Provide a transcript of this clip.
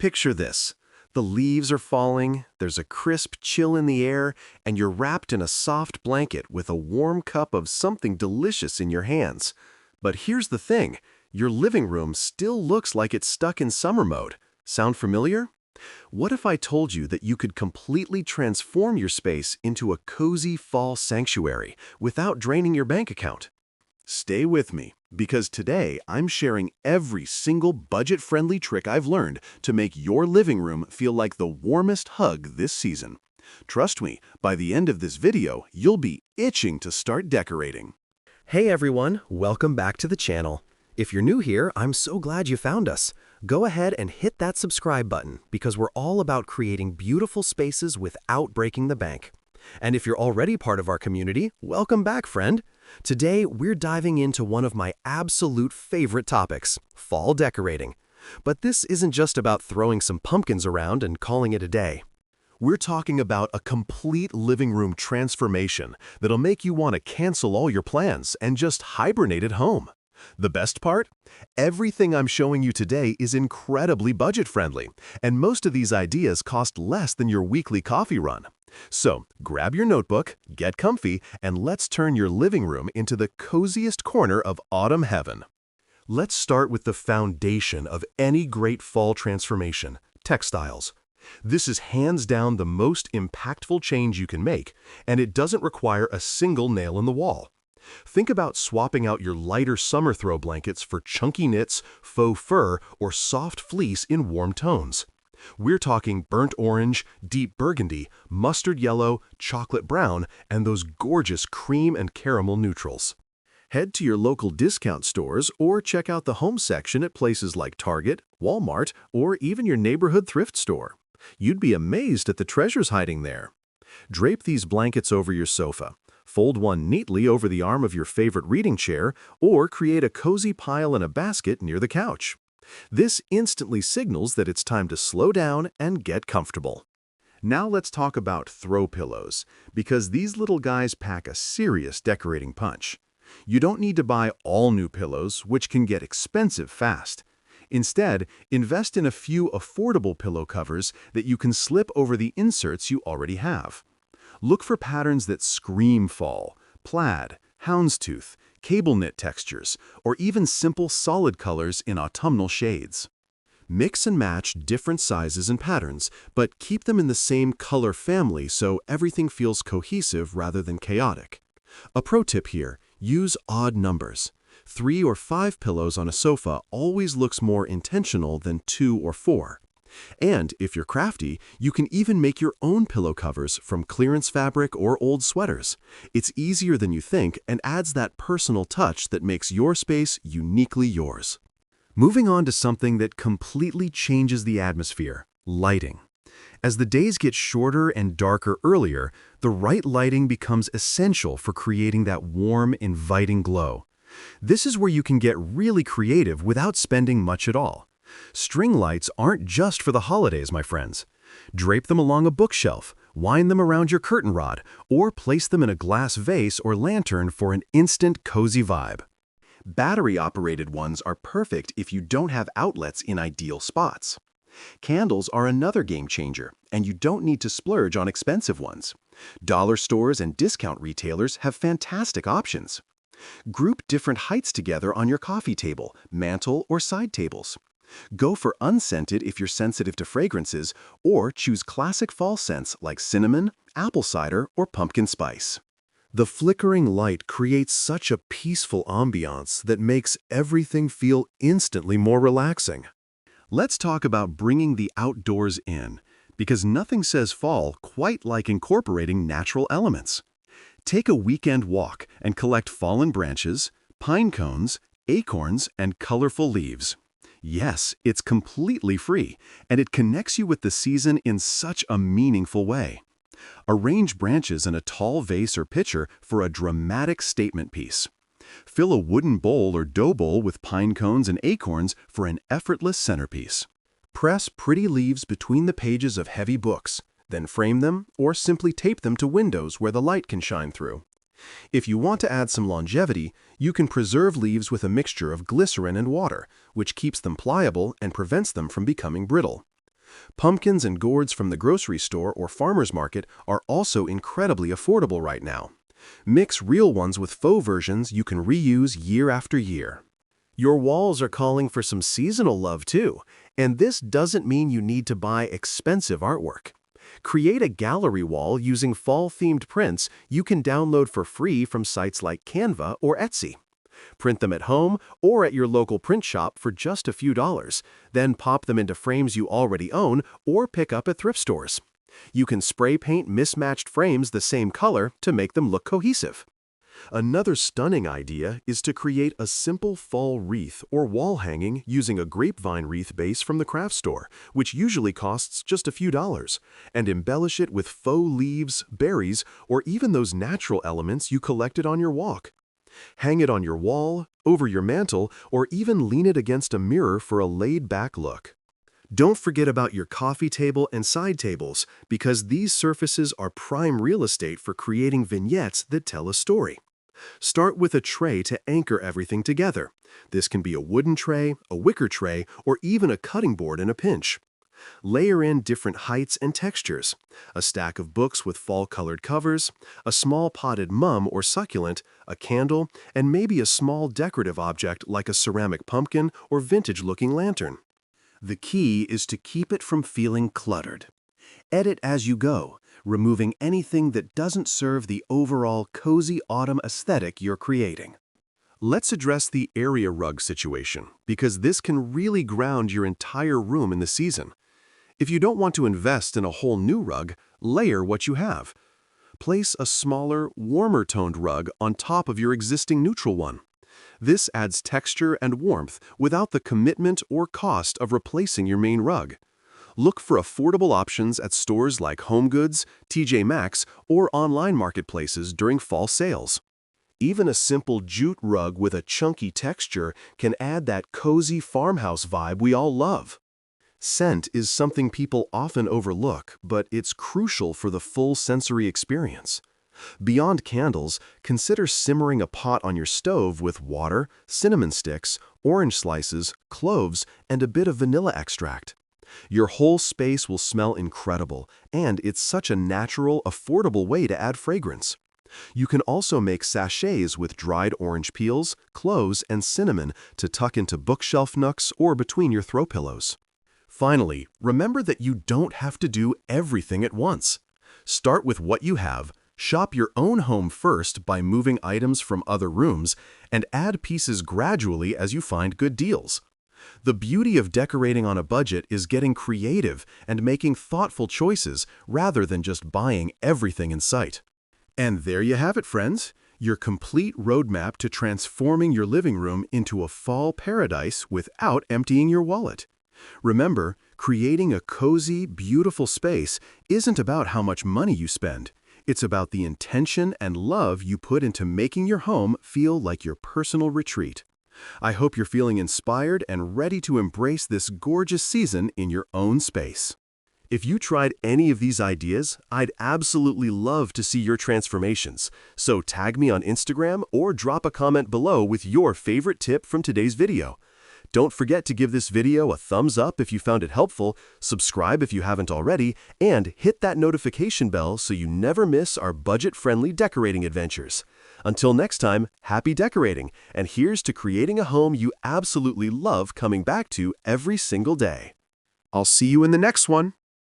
Picture this. The leaves are falling, there's a crisp chill in the air, and you're wrapped in a soft blanket with a warm cup of something delicious in your hands. But here's the thing, your living room still looks like it's stuck in summer mode. Sound familiar? What if I told you that you could completely transform your space into a cozy fall sanctuary without draining your bank account? Stay with me, because today I'm sharing every single budget-friendly trick I've learned to make your living room feel like the warmest hug this season. Trust me, by the end of this video, you'll be itching to start decorating. Hey everyone, welcome back to the channel. If you're new here, I'm so glad you found us. Go ahead and hit that subscribe button because we're all about creating beautiful spaces without breaking the bank. And if you're already part of our community, welcome back, friend. Today, we're diving into one of my absolute favorite topics, fall decorating. But this isn't just about throwing some pumpkins around and calling it a day. We're talking about a complete living room transformation that'll make you want to cancel all your plans and just hibernate at home. The best part? Everything I'm showing you today is incredibly budget-friendly, and most of these ideas cost less than your weekly coffee run. So, grab your notebook, get comfy, and let's turn your living room into the coziest corner of autumn heaven. Let's start with the foundation of any great fall transformation, textiles. This is hands down the most impactful change you can make, and it doesn't require a single nail in the wall. Think about swapping out your lighter summer throw blankets for chunky knits, faux fur, or soft fleece in warm tones. We're talking burnt orange, deep burgundy, mustard yellow, chocolate brown, and those gorgeous cream and caramel neutrals. Head to your local discount stores or check out the home section at places like Target, Walmart, or even your neighborhood thrift store. You'd be amazed at the treasures hiding there. Drape these blankets over your sofa. Fold one neatly over the arm of your favorite reading chair, or create a cozy pile in a basket near the couch. This instantly signals that it's time to slow down and get comfortable. Now let's talk about throw pillows, because these little guys pack a serious decorating punch. You don't need to buy all new pillows, which can get expensive fast. Instead, invest in a few affordable pillow covers that you can slip over the inserts you already have. Look for patterns that scream fall: plaid, houndstooth, cable knit textures, or even simple solid colors in autumnal shades. Mix and match different sizes and patterns, but keep them in the same color family so everything feels cohesive rather than chaotic. A pro tip here, use odd numbers. 3 or 5 pillows on a sofa always looks more intentional than 2 or 4. And if you're crafty, you can even make your own pillow covers from clearance fabric or old sweaters. It's easier than you think and adds that personal touch that makes your space uniquely yours. Moving on to something that completely changes the atmosphere, lighting. As the days get shorter and darker earlier, the right lighting becomes essential for creating that warm, inviting glow. This is where you can get really creative without spending much at all. String lights aren't just for the holidays, my friends. Drape them along a bookshelf, wind them around your curtain rod, or place them in a glass vase or lantern for an instant cozy vibe. Battery-operated ones are perfect if you don't have outlets in ideal spots. Candles are another game changer, and you don't need to splurge on expensive ones. Dollar stores and discount retailers have fantastic options. Group different heights together on your coffee table, mantle, or side tables. Go for unscented if you're sensitive to fragrances, or choose classic fall scents like cinnamon, apple cider, or pumpkin spice. The flickering light creates such a peaceful ambiance that makes everything feel instantly more relaxing. Let's talk about bringing the outdoors in, because nothing says fall quite like incorporating natural elements. Take a weekend walk and collect fallen branches, pine cones, acorns, and colorful leaves. Yes, it's completely free, and it connects you with the season in such a meaningful way. Arrange branches in a tall vase or pitcher for a dramatic statement piece. Fill a wooden bowl or dough bowl with pine cones and acorns for an effortless centerpiece. Press pretty leaves between the pages of heavy books, then frame them or simply tape them to windows where the light can shine through. If you want to add some longevity, you can preserve leaves with a mixture of glycerin and water, which keeps them pliable and prevents them from becoming brittle. Pumpkins and gourds from the grocery store or farmer's market are also incredibly affordable right now. Mix real ones with faux versions you can reuse year after year. Your walls are calling for some seasonal love too, and this doesn't mean you need to buy expensive artwork. Create a gallery wall using fall-themed prints you can download for free from sites like Canva or Etsy. Print them at home or at your local print shop for just a few dollars, then pop them into frames you already own or pick up at thrift stores. You can spray paint mismatched frames the same color to make them look cohesive. Another stunning idea is to create a simple fall wreath or wall hanging using a grapevine wreath base from the craft store, which usually costs just a few dollars, and embellish it with faux leaves, berries, or even those natural elements you collected on your walk. Hang it on your wall, over your mantel, or even lean it against a mirror for a laid-back look. Don't forget about your coffee table and side tables, because these surfaces are prime real estate for creating vignettes that tell a story. Start with a tray to anchor everything together. This can be a wooden tray, a wicker tray, or even a cutting board in a pinch. Layer in different heights and textures: a stack of books with fall-colored covers, a small potted mum or succulent, a candle, and maybe a small decorative object like a ceramic pumpkin or vintage-looking lantern. The key is to keep it from feeling cluttered. Edit as you go, removing anything that doesn't serve the overall cozy autumn aesthetic you're creating. Let's address the area rug situation, because this can really ground your entire room in the season. If you don't want to invest in a whole new rug, layer what you have. Place a smaller, warmer-toned rug on top of your existing neutral one. This adds texture and warmth without the commitment or cost of replacing your main rug. Look for affordable options at stores like HomeGoods, TJ Maxx, or online marketplaces during fall sales. Even a simple jute rug with a chunky texture can add that cozy farmhouse vibe we all love. Scent is something people often overlook, but it's crucial for the full sensory experience. Beyond candles, consider simmering a pot on your stove with water, cinnamon sticks, orange slices, cloves, and a bit of vanilla extract. Your whole space will smell incredible, and it's such a natural, affordable way to add fragrance. You can also make sachets with dried orange peels, cloves, and cinnamon to tuck into bookshelf nooks or between your throw pillows. Finally, remember that you don't have to do everything at once. Start with what you have, shop your own home first by moving items from other rooms, and add pieces gradually as you find good deals. The beauty of decorating on a budget is getting creative and making thoughtful choices rather than just buying everything in sight. And there you have it, friends, your complete roadmap to transforming your living room into a fall paradise without emptying your wallet. Remember, creating a cozy, beautiful space isn't about how much money you spend. It's about the intention and love you put into making your home feel like your personal retreat. I hope you're feeling inspired and ready to embrace this gorgeous season in your own space. If you tried any of these ideas, I'd absolutely love to see your transformations. So tag me on Instagram or drop a comment below with your favorite tip from today's video. Don't forget to give this video a thumbs up if you found it helpful, subscribe if you haven't already, and hit that notification bell so you never miss our budget-friendly decorating adventures. Until next time, happy decorating, and here's to creating a home you absolutely love coming back to every single day. I'll see you in the next one.